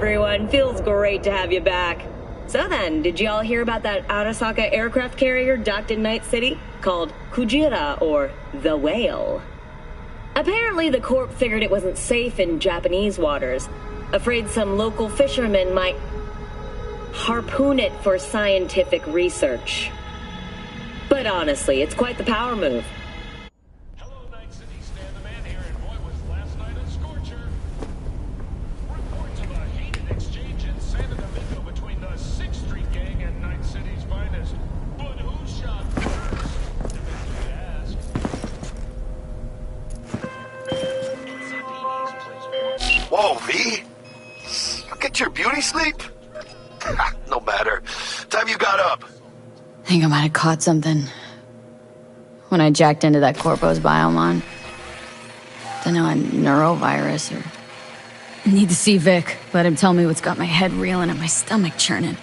everyone. Feels great to have you back. So then, did you all hear about that Arasaka aircraft carrier docked in Night City? Called Kujira, or the Whale. Apparently, the Corp figured it wasn't safe in Japanese waters. Afraid some local fishermen might harpoon it for scientific research. But honestly, it's quite the power move. Hello, Night City. Stan the Man here, and boy, was last night a scorcher. Reports of a heated exchange in Santa Domingo between the 6th Street Gang and Night City's finest. But who shot first? Ask. Whoa, V? You get your beauty sleep? No matter. Time you got up. I think I might have caught something when I jacked into that Corpo's biomon. Don't know, a neurovirus or... Need to see Vic. Let him tell me what's got my head reeling and my stomach churning.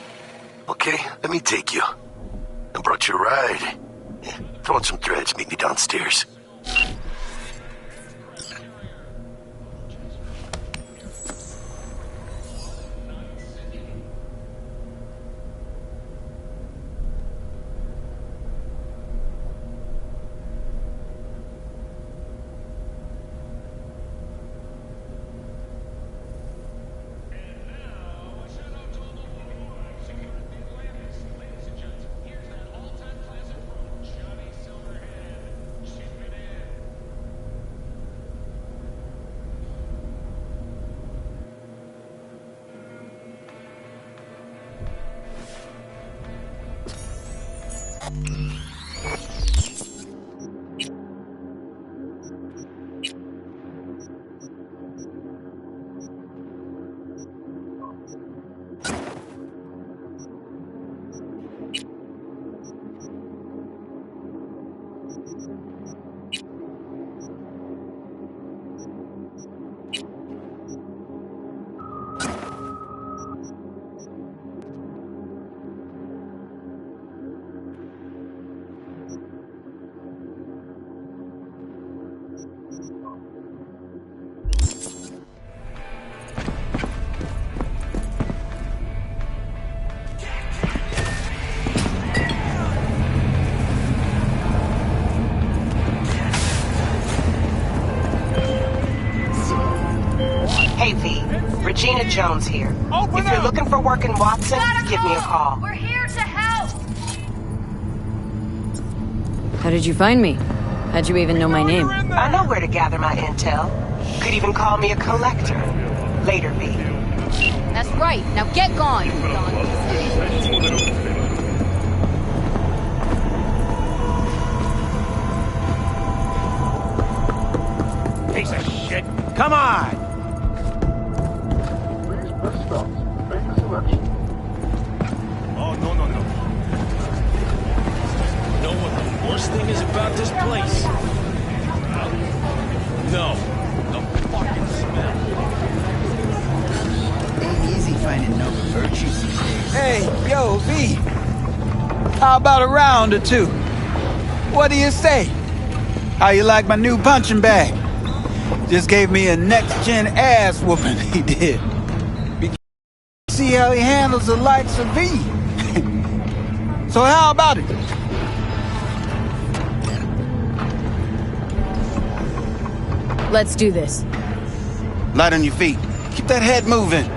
Okay, let me take you. I brought you a ride. Yeah, throw in some threads, meet me downstairs. Hey, V. Regina Jones here. If you're looking for work in Watson, give me a call. We're here to help! How did you find me? How'd you even know my name? I know where to gather my intel. Could even call me a collector. Later, V. That's right. Now get gone, you Piece of shit. Come on! Oh, no. Know what the worst thing is about this place? No. The fucking smell. Ain't easy finding noble virtues these days. Hey, yo, V. How about a round or two? What do you say? How you like my new punching bag? Just gave me a next-gen ass whooping, he did. See how he handles the likes of V. So how about it? Let's do this. Light on your feet. Keep that head moving.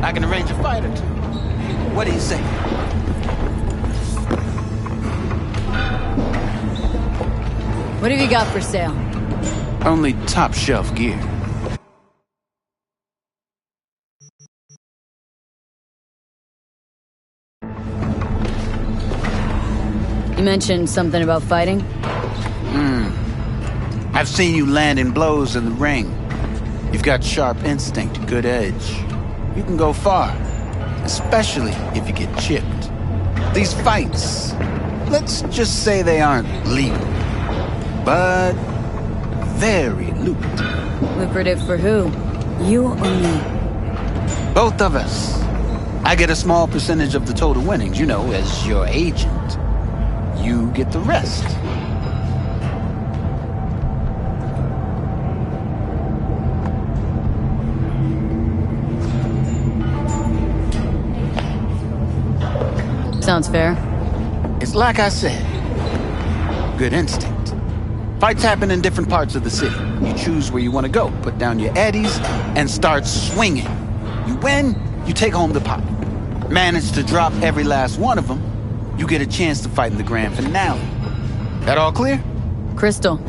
I can arrange a fight or two. What do you say? What have you got for sale? Only top shelf gear. You mentioned something about fighting? I've seen you landing blows in the ring. You've got sharp instinct, good edge. You can go far, especially if you get chipped. These fights, let's just say they aren't legal, but very lucrative. Lucrative for who? You or me? Both of us. I get a small percentage of the total winnings, you know, as your agent. You get the rest. Sounds fair. It's like I said, good instinct. Fights happen in different parts of the city. You choose where you want to go, put down your eddies, and start swinging. You win, you take home the pot. Manage to drop every last one of them, you get a chance to fight in the grand finale. That all clear? Crystal.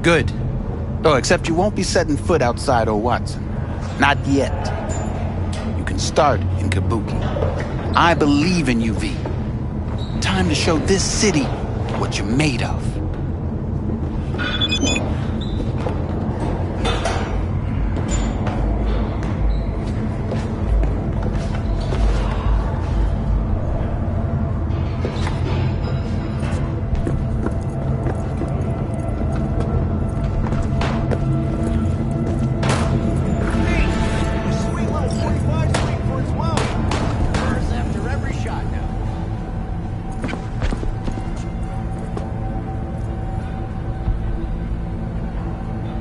Good. Oh, except you won't be setting foot outside O. Watson. Not yet. You can start in Kabuki. I believe in you, V. Time to show this city what you're made of.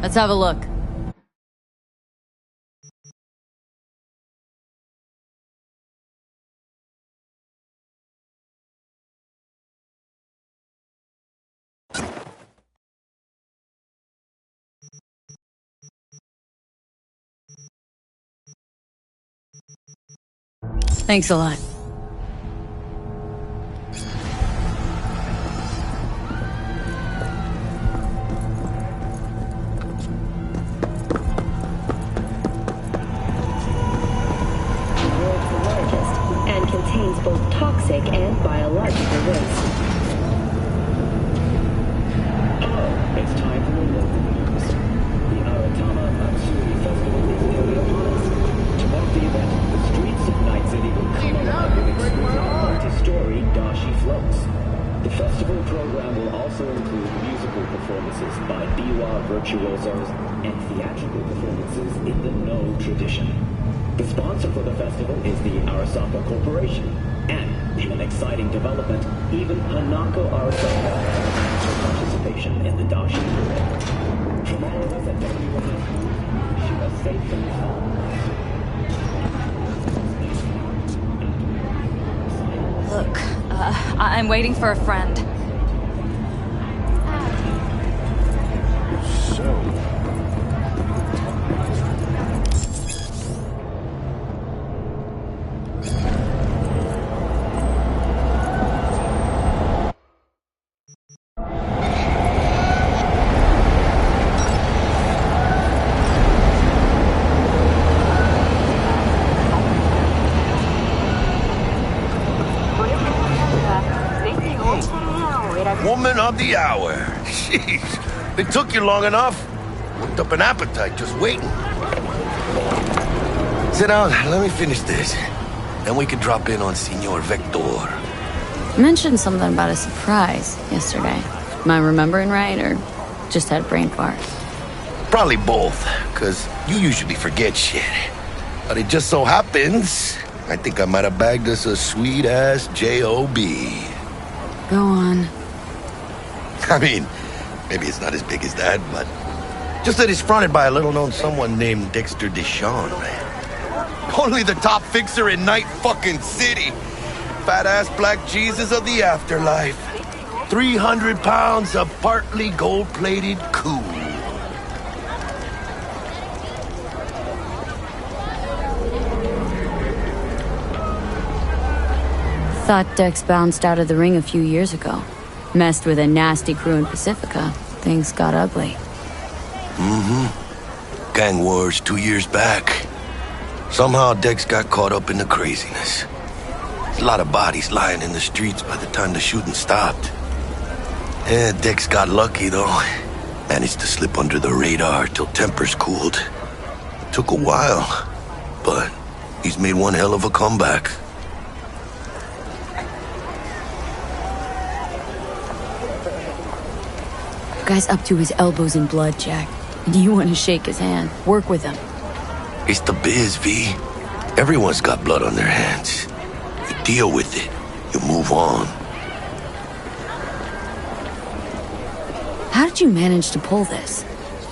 Let's have a look. Thanks a lot. Both toxic and biological waste. It's time for the local news. The Aratama Matsuri Festival is nearly upon us. To mark the event, the streets of Night City will come alive with exquisite multi-story dashi floats. The festival program will also include musical performances by biwa virtuosos and theatrical performances in the No tradition. The sponsor for the festival is the Arasaka Corporation, and in an exciting development, even Hanako Arasaka has her participation in the dashi parade. From all of us at WNS, wish you a safe and calm. Look, I'm waiting for a friend. Woman of the hour. Jeez. It took you long enough. Worked up an appetite just waiting. Sit down, let me finish this. Then we can drop in on Senor Vector. You mentioned something about a surprise yesterday. Am I remembering right, or just had a brain fart? Probably both, because you usually forget shit. But it just so happens, I think I might have bagged us a sweet-ass J.O.B. Go on. I mean, maybe it's not as big as that, but just that it's fronted by a little-known someone named Dexter Deshawn. Only the top fixer in Night fucking City. Fat-ass black Jesus of the afterlife. 300 pounds of partly gold-plated cool. Thought Dex bounced out of the ring a few years ago. Messed with a nasty crew in Pacifica. Things got ugly. Mm-hmm. Gang wars 2 years back. Somehow Dex got caught up in the craziness. There's a lot of bodies lying in the streets by the time the shooting stopped. Yeah, Dex got lucky though. Managed to slip under the radar till tempers cooled. Took a while, but he's made one hell of a comeback. Guy's up to his elbows in blood, Jack. Do you want to shake his hand? Work with him. It's the biz, V. Everyone's got blood on their hands. You deal with it. You move on. How did you manage to pull this?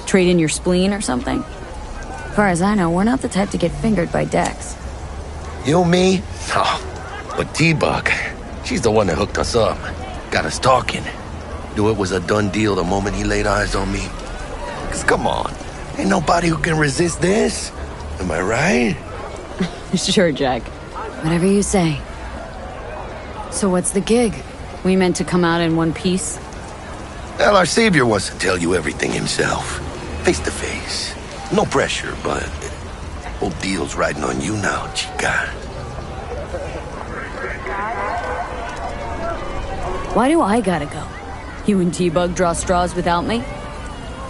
Trade in your spleen or something? As far as I know, we're not the type to get fingered by Dex. You, me? No. But T-Bug, she's the one that hooked us up. Got us talking. Knew it was a done deal the moment he laid eyes on me. 'Cause come on, ain't nobody who can resist this. Am I right? Sure, Jack. Whatever you say. So what's the gig? We meant to come out in one piece? Well, our savior wants to tell you everything himself. Face to face. No pressure, but whole deal's riding on you now, chica. Why do I gotta go? You and T-Bug draw straws without me?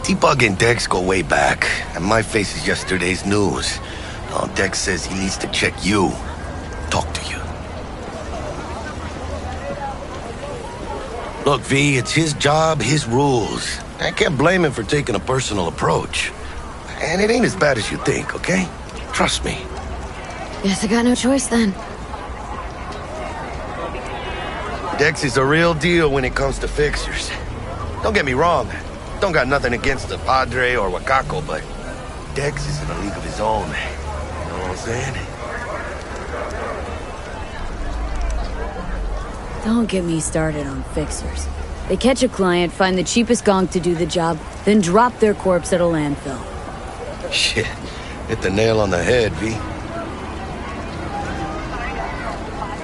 T-Bug and Dex go way back, and my face is yesterday's news. Now Dex says he needs to check you. Talk to you. Look, V, it's his job, his rules. I can't blame him for taking a personal approach. And it ain't as bad as you think, okay? Trust me. Guess I got no choice then. Dex is a real deal when it comes to fixers. Don't get me wrong. Don't got nothing against the Padre or Wakako, but Dex is in a league of his own. You know what I'm saying? Don't get me started on fixers. They catch a client, find the cheapest gonk to do the job, then drop their corpse at a landfill. Shit. Hit the nail on the head, V.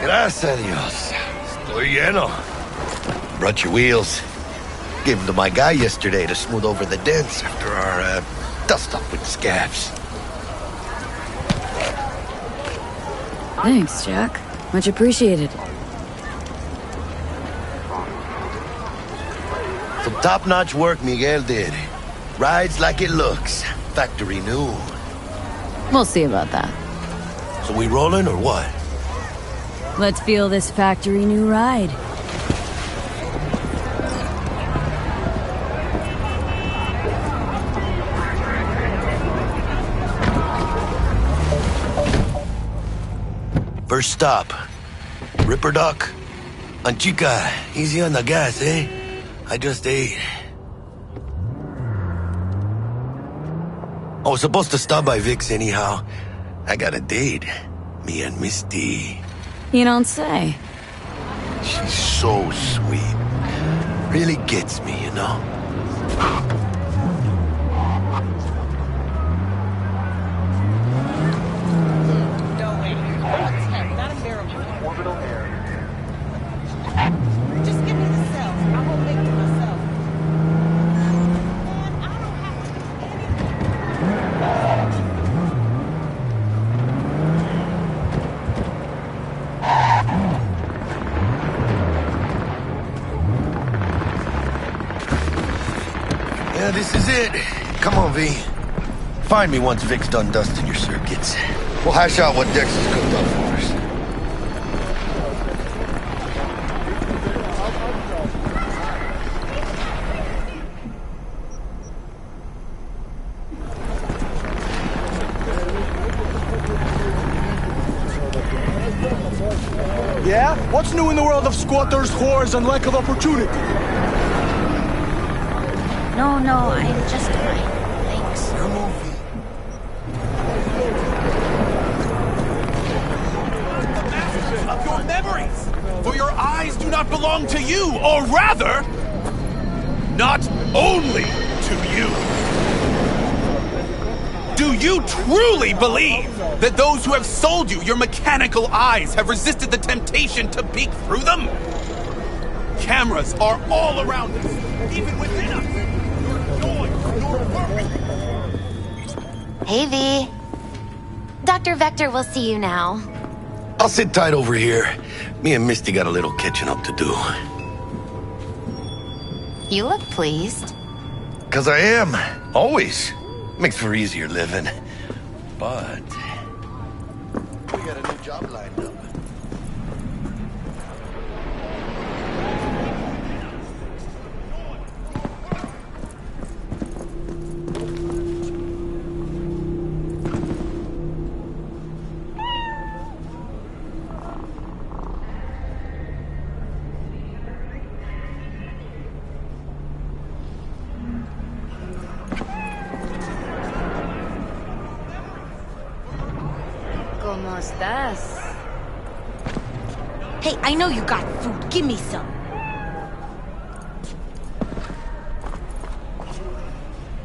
Gracias a Dios. Estoy lleno. Brought your wheels. Gave them to my guy yesterday to smooth over the dents after our dust-up with scabs. Thanks, Jack. Much appreciated. Some top-notch work Miguel did. Rides like it looks. Factory new. We'll see about that. So we rolling or what? Let's feel this factory new ride. First stop. Ripper Duck. Anchica, easy on the gas, eh? I just ate. I was supposed to stop by Vic's anyhow. I got a date. Me and Misty. You don't say. She's so sweet. Really gets me, you know? Just give me the cells. I won't make it myself. Yeah, this is it. Come on, V. Find me once Vic's done dusting your circuits. We'll hash out what Dex has cooked up for us. Yeah? What's new in the world of squatters, whores, and lack of opportunity? No, I'm just fine. Thanks. Of your memories! For your eyes do not belong to you, or rather, not only to you. Do you truly believe that those who have sold you your mechanical eyes have resisted the temptation to peek through them? Cameras are all around us, even within us. Your joy, your worry. Hey, V. Dr. Vector will see you now. I'll sit tight over here. Me and Misty got a little catching up to do. You look pleased. 'Cause I am. Always. Makes for easier living. but we got a new job lined up. ¿Cómo estás? Hey, I know you got food. Give me some.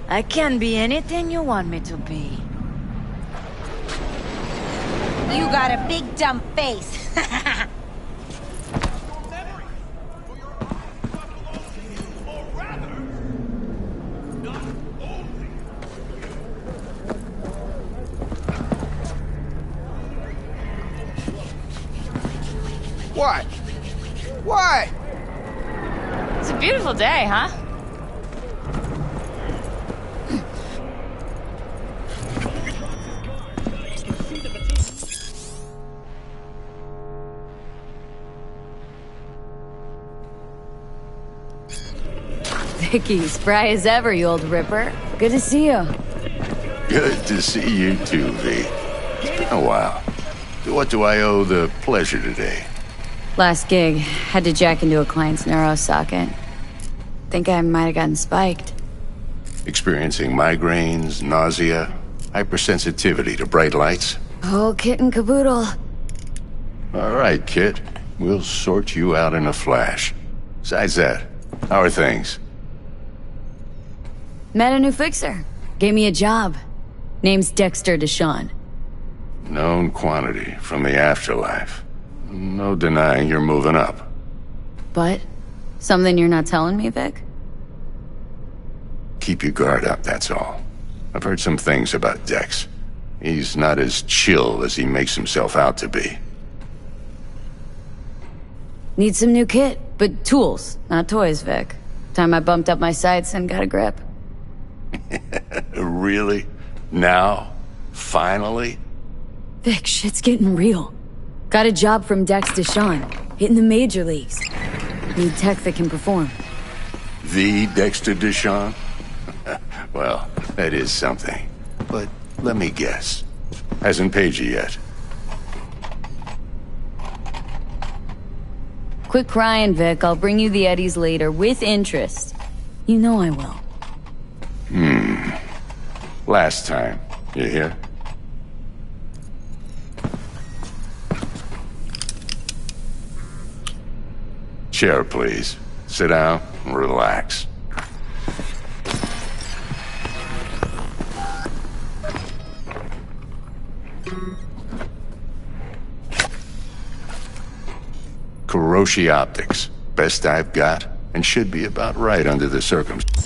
I can be anything you want me to be. You got a big dumb face. What? What? It's a beautiful day, huh? Vicky, spry as ever, you old ripper. Good to see you. Good to see you too, V. Oh, wow. To what do I owe the pleasure today? Last gig, had to jack into a client's neuro socket. Think I might have gotten spiked. Experiencing migraines, nausea, hypersensitivity to bright lights? Oh, kit and caboodle. All right, kid. We'll sort you out in a flash. Besides that, how are things? Met a new fixer. Gave me a job. Name's Dexter Deshawn. Known quantity from the afterlife. No denying you're moving up. But? Something you're not telling me, Vic? Keep your guard up, that's all. I've heard some things about Dex. He's not as chill as he makes himself out to be. Need some new kit, but tools, not toys, Vic. Time I bumped up my sights and got a grip. Really? Now? Finally? Vic, shit's getting real. Got a job from Dex Deshawn, hitting the major leagues. Need tech that can perform. The Dexter Deshawn? Well, that is something. But let me guess. Hasn't paid you yet. Quit crying, Vic. I'll bring you the eddies later, with interest. You know I will. Last time. You hear? Chair, please. Sit down and relax. Kuroshi Optics. Best I've got, and should be about right under the circumstances.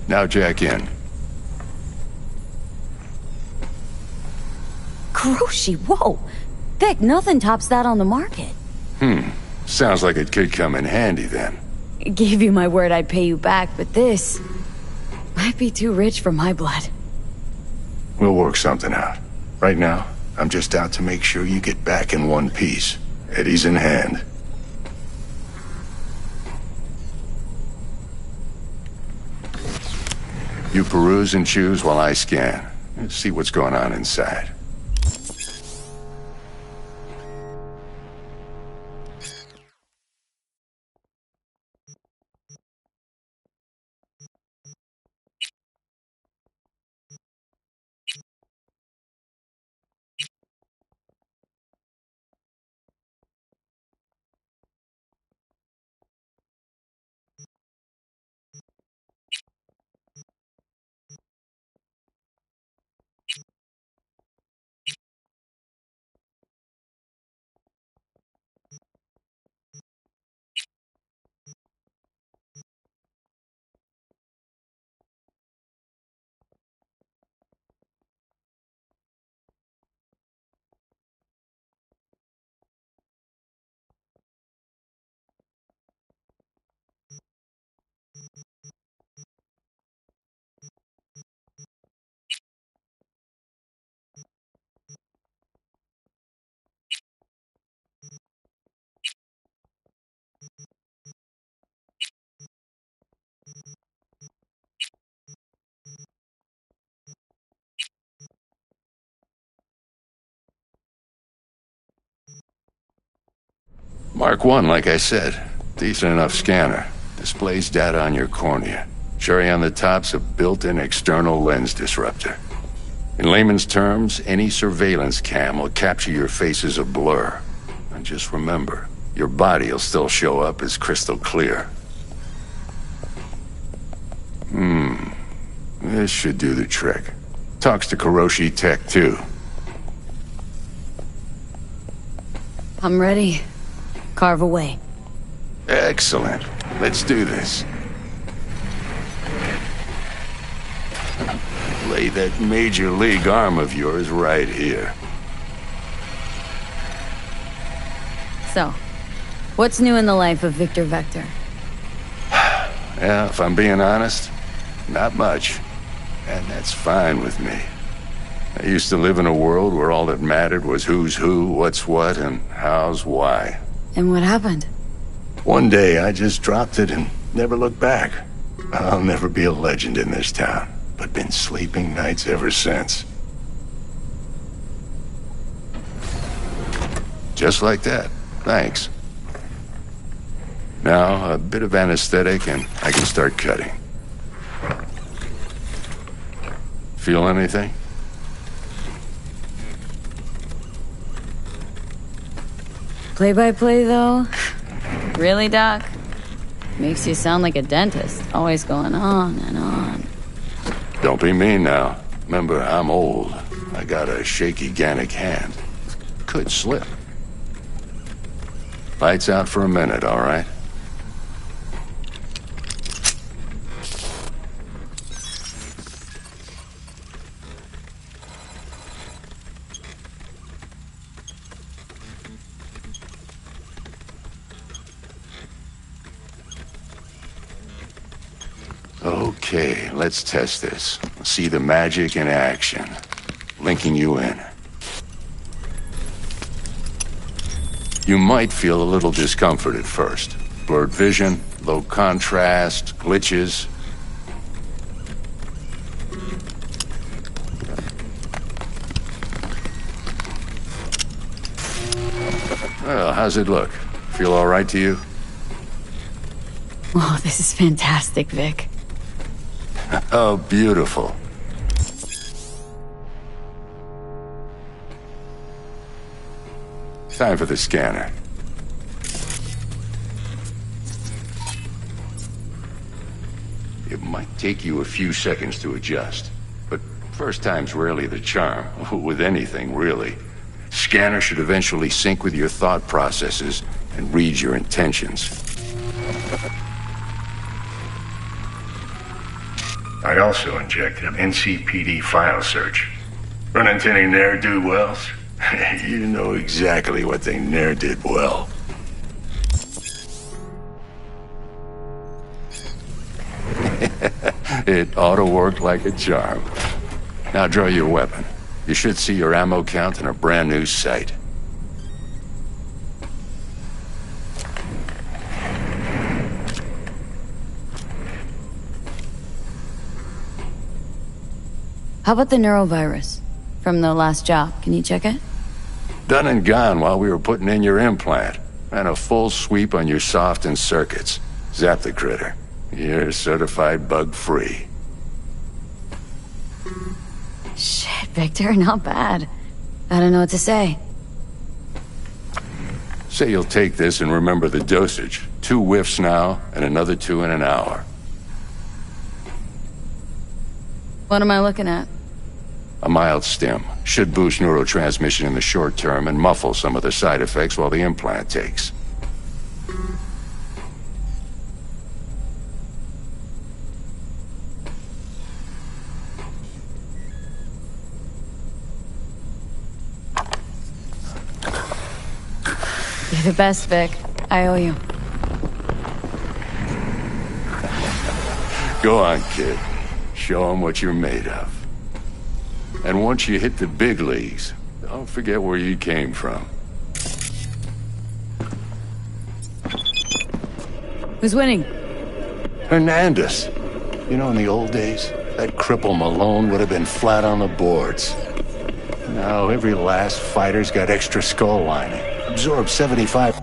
Now jack in. Kuroshi, whoa! Vic, nothing tops that on the market. Sounds like it could come in handy then. Gave you my word I'd pay you back, but this might be too rich for my blood. We'll work something out. Right now, I'm just out to make sure you get back in one piece. Eddie's in hand. You peruse and choose while I scan. Let's see what's going on inside. Mark 1, like I said. Decent enough scanner. Displays data on your cornea. Cherry on the top's a built-in external lens disruptor. In layman's terms, any surveillance cam will capture your face as a blur. And just remember, your body will still show up as crystal clear. This should do the trick. Talks to Kuroshi Tech, too. I'm ready. Carve away. Excellent. Let's do this. Lay that major league arm of yours right here. So, what's new in the life of Victor Vector? Yeah, if I'm being honest, not much. And that's fine with me. I used to live in a world where all that mattered was who's who, what's what, and how's why. And what happened? One day, I just dropped it and never looked back. I'll never be a legend in this town, but been sleeping nights ever since. Just like that. Thanks. Now, a bit of anesthetic and I can start cutting. Feel anything? Play-by-play, though? Really, Doc? Makes you sound like a dentist, always going on and on. Don't be mean now. Remember, I'm old. I got a shaky Gannic hand. Could slip. Lights out for a minute, all right? Okay, let's test this. See the magic in action. Linking you in. You might feel a little discomfort at first. Blurred vision, low contrast, glitches. Well, how's it look? Feel all right to you? Oh, this is fantastic, Vic. Oh, beautiful. Time for the scanner. It might take you a few seconds to adjust, but first time's rarely the charm, with anything, really. Scanner should eventually sync with your thought processes and read your intentions. I also injected an NCPD file search. Run into any ne'er-do-wells? You know exactly what they ne'er did well. It auto-worked like a charm. Now draw your weapon. You should see your ammo count in a brand new sight. How about the neurovirus? From the last job, can you check it? Done and gone while we were putting in your implant. And a full sweep on your soft and circuits. Zap the critter. You're certified bug-free. Shit, Victor, not bad. I don't know what to say. Say you'll take this and remember the dosage. 2 whiffs now, and another 2 in an hour. What am I looking at? A mild stim. Should boost neurotransmission in the short term and muffle some of the side effects while the implant takes. You're the best, Vic. I owe you. Go on, kid. Show them what you're made of. And once you hit the big leagues, don't forget where you came from. Who's winning? Hernandez. You know, in the old days, that cripple Malone would have been flat on the boards. Now every last fighter's got extra skull lining. Absorbs 75...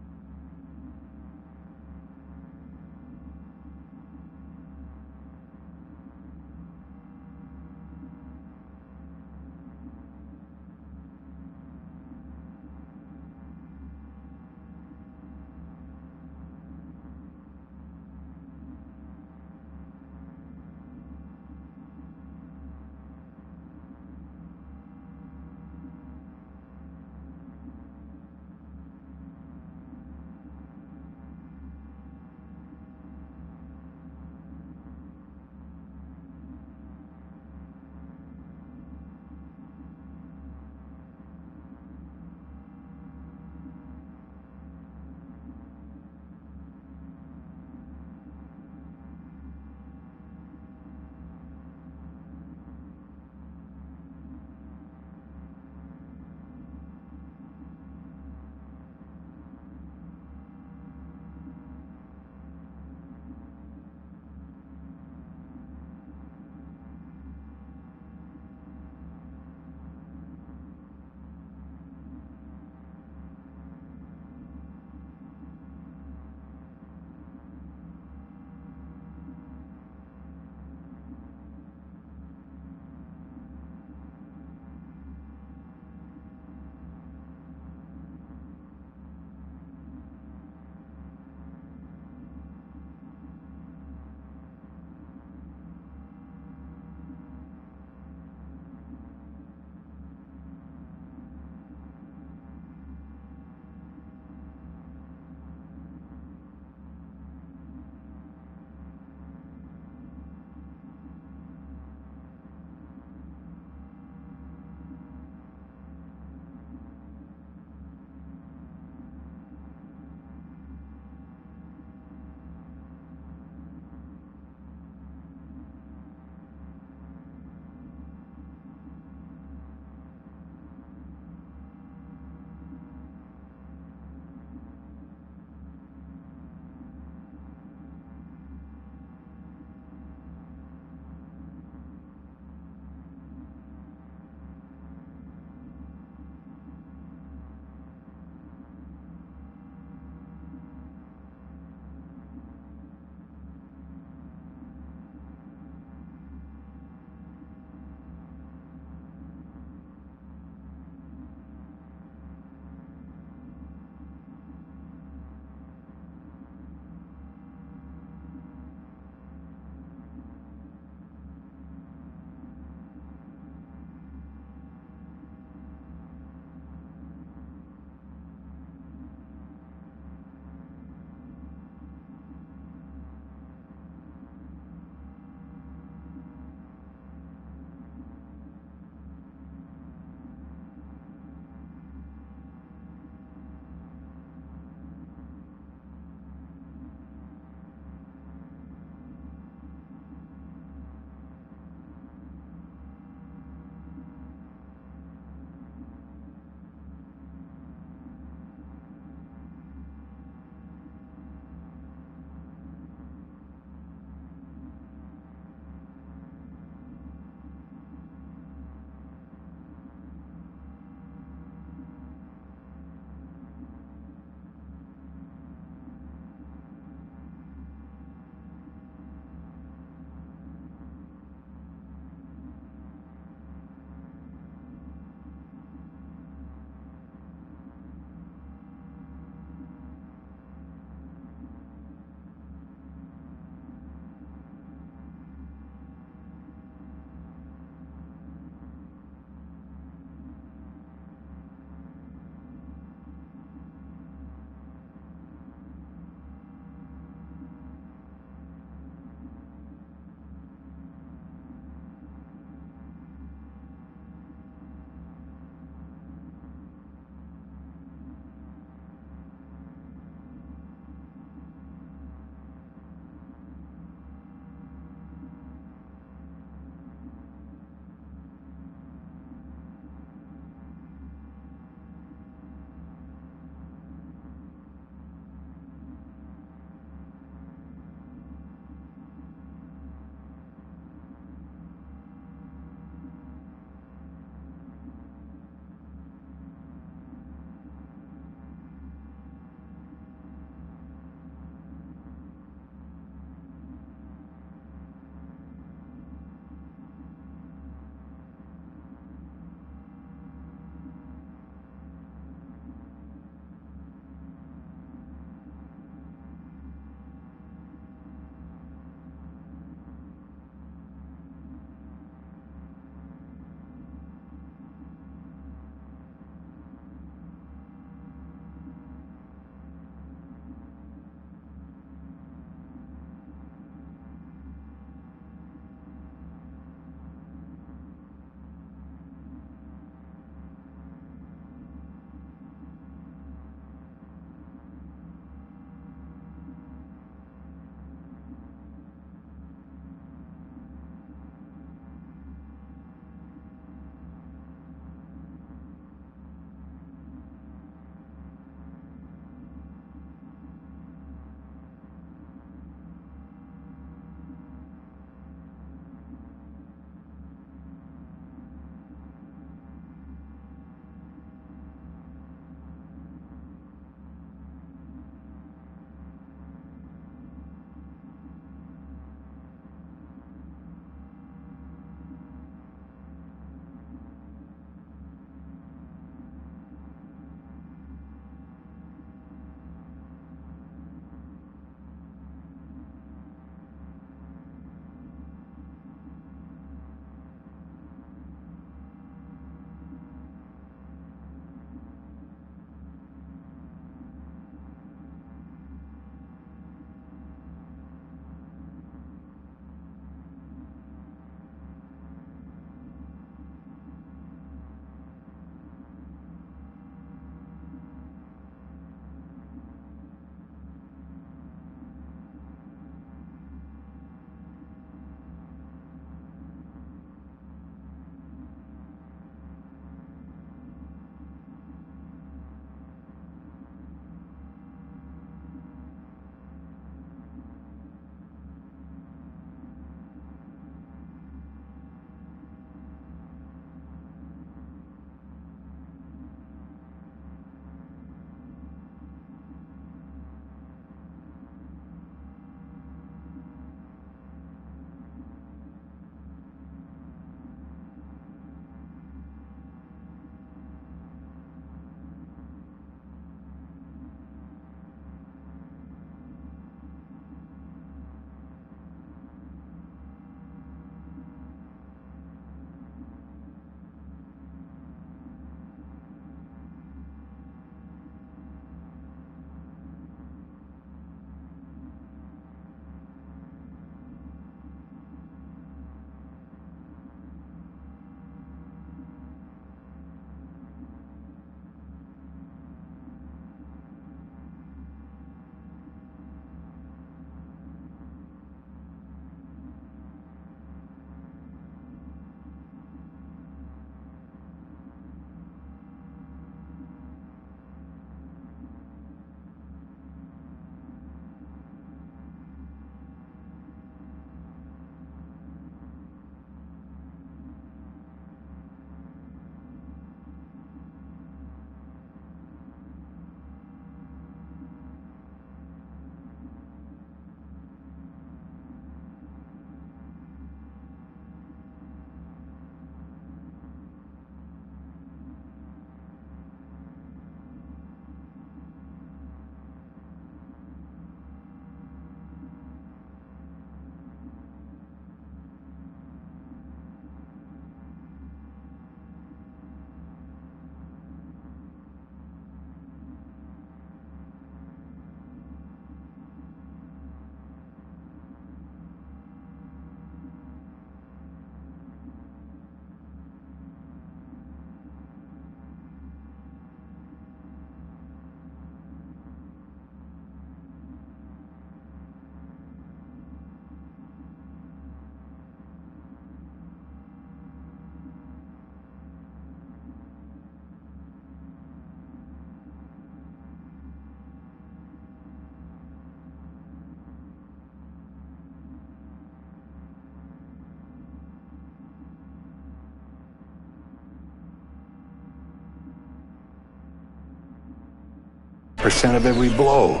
100% of every blow.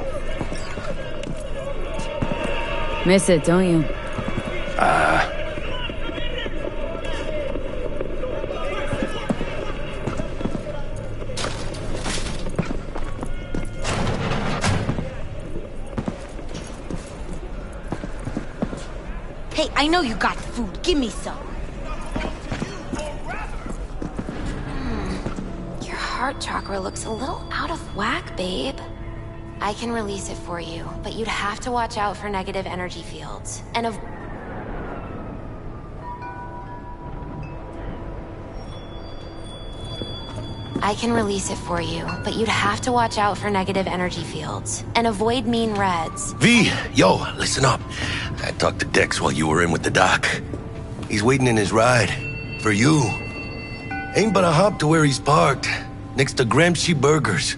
Miss it, don't you? Hey, I know you got food. Give me some. Your heart chakra looks a little out of whack, babe. I can release it for you, but you'd have to watch out for negative energy fields. I can release it for you, but you'd have to watch out for negative energy fields. And avoid mean reds. V, yo, listen up. I talked to Dex while you were in with the doc. He's waiting in his ride. For you. Ain't but a hop to where he's parked. Next to Gramsci Burgers.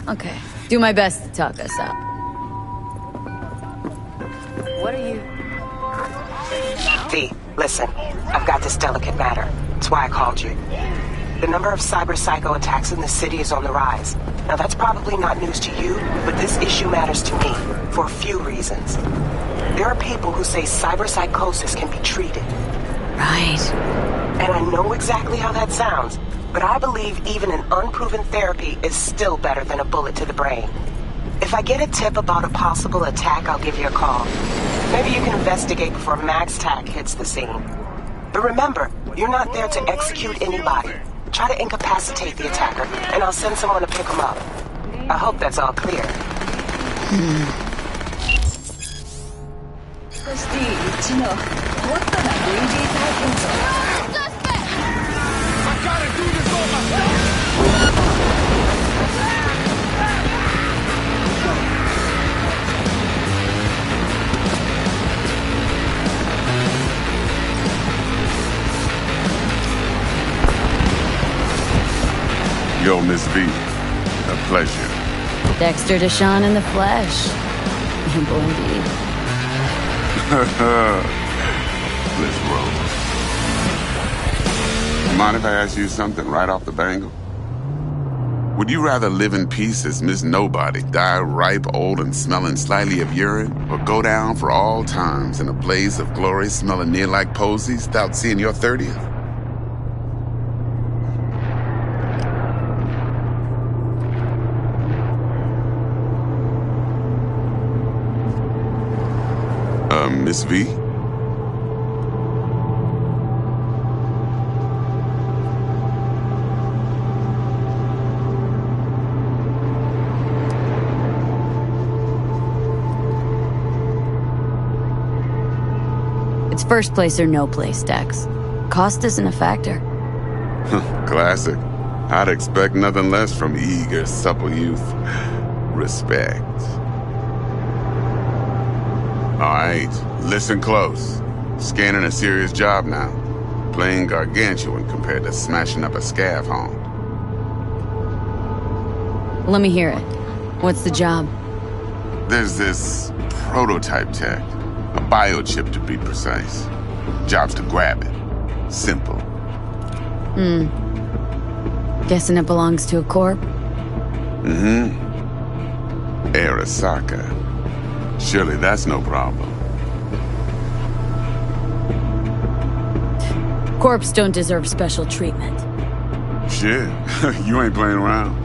Okay. Do my best to talk us up. What are you... V, listen. I've got this delicate matter. That's why I called you. The number of cyber psycho attacks in the city is on the rise. Now that's probably not news to you, but this issue matters to me for a few reasons. There are people who say cyber psychosis can be treated. Right. And I know exactly how that sounds, but I believe even an unproven therapy is still better than a bullet to the brain. If I get a tip about a possible attack, I'll give you a call. Maybe you can investigate before Max Tack hits the scene. But remember, you're not there to execute anybody. Try to incapacitate the attacker, and I'll send someone to pick him up. I hope that's all clear. I gotta do this all myself! Yo, Miss V. A pleasure. Dexter Deshawn in the flesh. Ample indeed. Let's roll. Mind if I ask you something right off the bangle? Would you rather live in peace as Miss Nobody, die ripe, old, and smelling slightly of urine, or go down for all times in a blaze of glory smelling near like posies without seeing your 30th? Miss V? It's first place or no place, Dex. Cost isn't a factor. Classic. I'd expect nothing less from eager, supple youth. Respect. All right, listen close. Scanning a serious job now. Playing gargantuan compared to smashing up a scav home. Let me hear it. What's the job? There's this prototype tech. A biochip, to be precise. Job's to grab it. Simple. Guessing it belongs to a corp? Arasaka. Surely that's no problem. Corps don't deserve special treatment. Shit, you ain't playing around.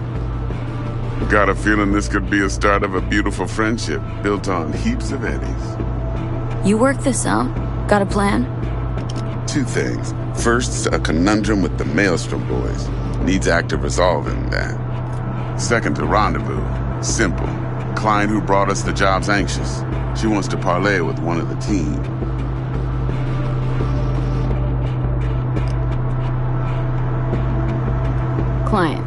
Got a feeling this could be a start of a beautiful friendship built on heaps of eddies. You work this out? Got a plan? Two things. First, a conundrum with the Maelstrom boys. Needs active resolving that. Second, a rendezvous. Simple. Client who brought us the job's anxious. She wants to parlay with one of the team. Client.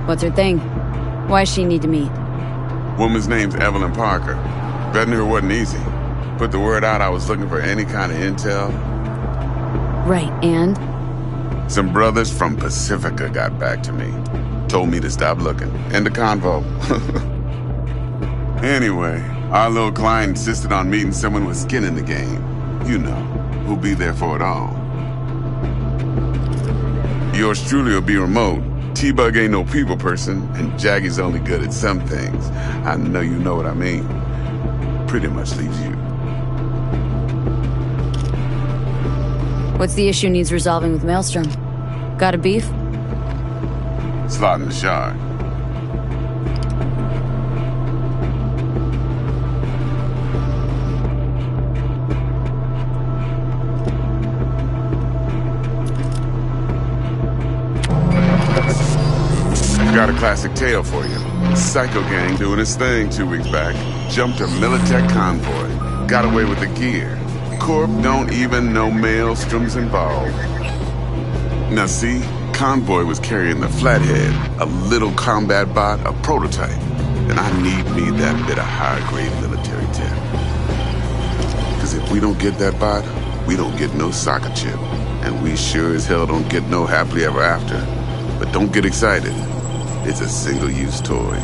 What's her thing? Why does she need to meet? Woman's name's Evelyn Parker. Vetting her wasn't easy. Put the word out I was looking for any kind of intel. Right, and? Some brothers from Pacifica got back to me. Told me to stop looking. End of convo. Anyway, our little client insisted on meeting someone with skin in the game. You know, who'll be there for it all. Yours truly will be remote, T-Bug ain't no people person, and Jaggy's only good at some things. I know you know what I mean. Pretty much leaves you. What's the issue needs resolving with Maelstrom? Got a beef? Slot in the shard. Got a classic tale for you. Psycho gang doing his thing 2 weeks back. Jumped a Militech convoy. Got away with the gear. Corp don't even know Maelstrom's involved. Now see, convoy was carrying the Flathead, a little combat bot, a prototype. And I need me that bit of high-grade military tech. Because if we don't get that bot, we don't get no soccer chip. And we sure as hell don't get no happily ever after. But don't get excited. It's a single-use toy.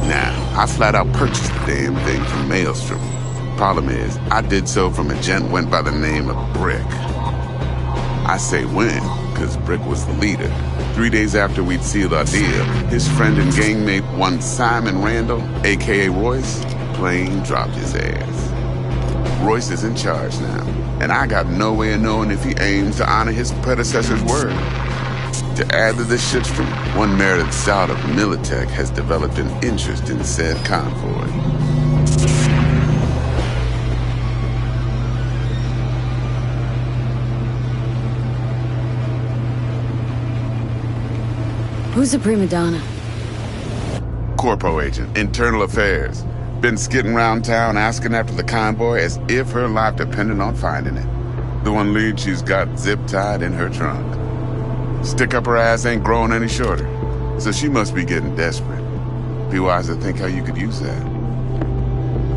Now, I flat out purchased the damn thing from Maelstrom. Problem is, I did so from a gent went by the name of Brick. I say when, because Brick was the leader. 3 days after we'd sealed our deal, his friend and gangmate, one Simon Randall, a.k.a. Royce, plain dropped his ass. Royce is in charge now, and I got no way of knowing if he aims to honor his predecessor's word. To add to this shitstorm, one merited scout of Militech has developed an interest in said convoy. Who's the prima donna? Corpo agent, internal affairs. Been skidding around town asking after the convoy as if her life depended on finding it. The one lead she's got zip-tied in her trunk. Stick up her ass ain't growing any shorter, so she must be getting desperate. Be wise to think how you could use that.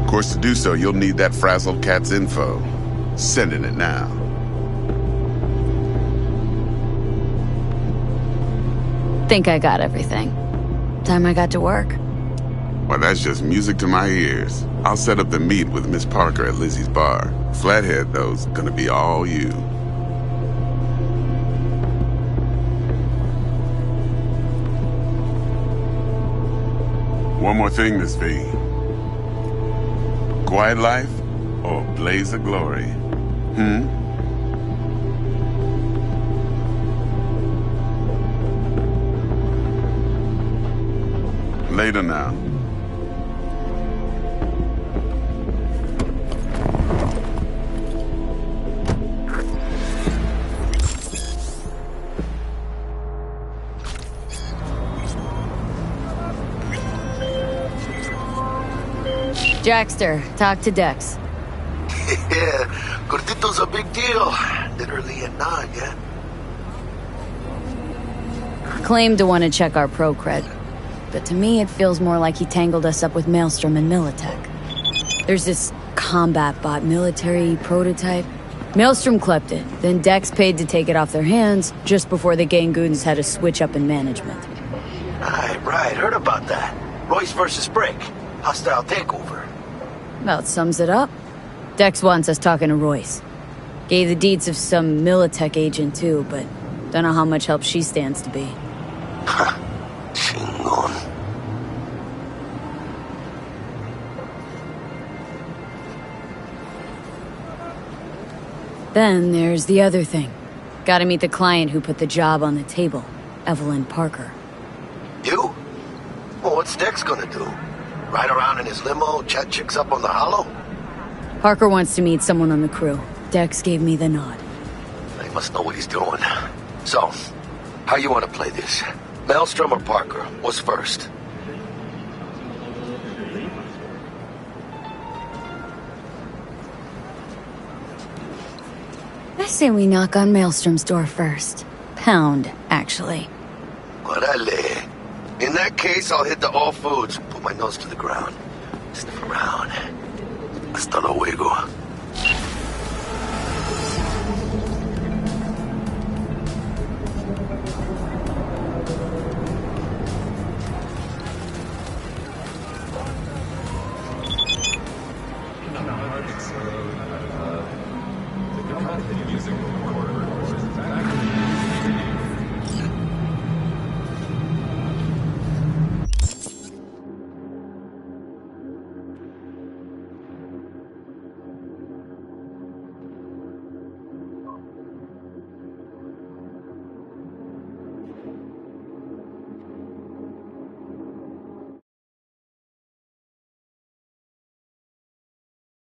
Of course, to do so, you'll need that frazzled cat's info. Sending it now. Think I got everything. Time I got to work. Well, that's just music to my ears. I'll set up the meet with Miss Parker at Lizzie's bar. Flathead, though's gonna be all you. One more thing, Miss V. Quiet life or blaze of glory? Later now. Jackster, talk to Dex. Yeah, Gordito's a big deal. Literally and not, yeah? Claimed to want to check our pro cred. But to me, it feels more like he tangled us up with Maelstrom and Militech. There's this combat bot military prototype. Maelstrom clept it, then Dex paid to take it off their hands just before the Gangoons had a switch up in management. Right, heard about that. Royce versus Brick. Hostile takeover. About sums it up. Dex wants us talking to Royce. Gave the deeds of some Militech agent too, but don't know how much help she stands to be. Chingon. Then there's the other thing. Gotta meet the client who put the job on the table, Evelyn Parker. You? Well, what's Dex gonna do? Ride around in his limo, chat chicks up on the hollow? Parker wants to meet someone on the crew. Dex gave me the nod. He must know what he's doing. So, how you want to play this? Maelstrom or Parker? What's first? I say we knock on Maelstrom's door first. Pound, actually. Orale. In that case, I'll hit the all foods, put my nose to the ground. Sniff around. Hasta luego.